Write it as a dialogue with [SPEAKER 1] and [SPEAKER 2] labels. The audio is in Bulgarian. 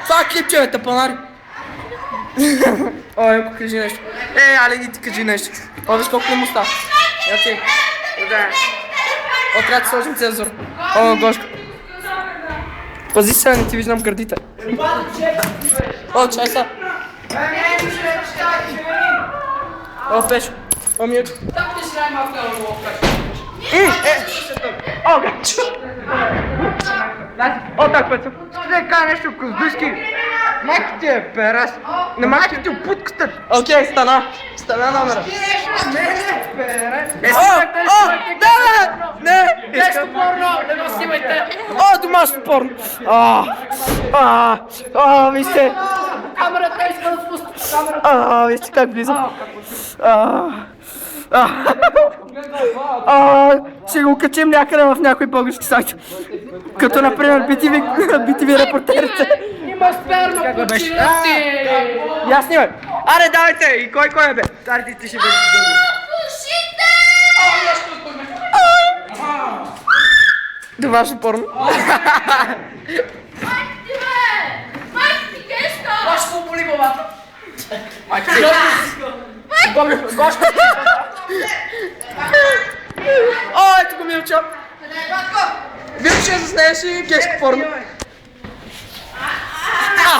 [SPEAKER 1] Това е клипче, бе, тъпанари. О, Емко, кажи нещо. Але ни ти кажи нещо. О, виж колко му става. Я ти. О, трябва да сложим цензур. О, Гошко. Пази се, не ти виждам гърдите. О, чай са. О, Пешо. О, Милчо. О, гачо. О, так, Пецо.
[SPEAKER 2] Не кажа нещо коздушки. Майка ти е перас.
[SPEAKER 1] На
[SPEAKER 2] Майка ти опутката.
[SPEAKER 1] Окей, стана. Стана номера. Не!
[SPEAKER 3] Нещо порно, не го снимайте!
[SPEAKER 1] О, домашно порно! Вижте!
[SPEAKER 3] Камерата иска да спусти! Камерата!
[SPEAKER 1] Вижте как влиза. Ще го качим някъде в някой български сайт. Като например BTV репортерите.
[SPEAKER 3] Има сперма по чилите!
[SPEAKER 1] Я снимай! Аре, давайте! И кой е бе?
[SPEAKER 2] Тардите ще бъде добре.
[SPEAKER 1] Домашно порно.
[SPEAKER 3] Башко боли главата!
[SPEAKER 1] Гошко! О, ето го Милчо! Милчо, заснееш и гешко порно.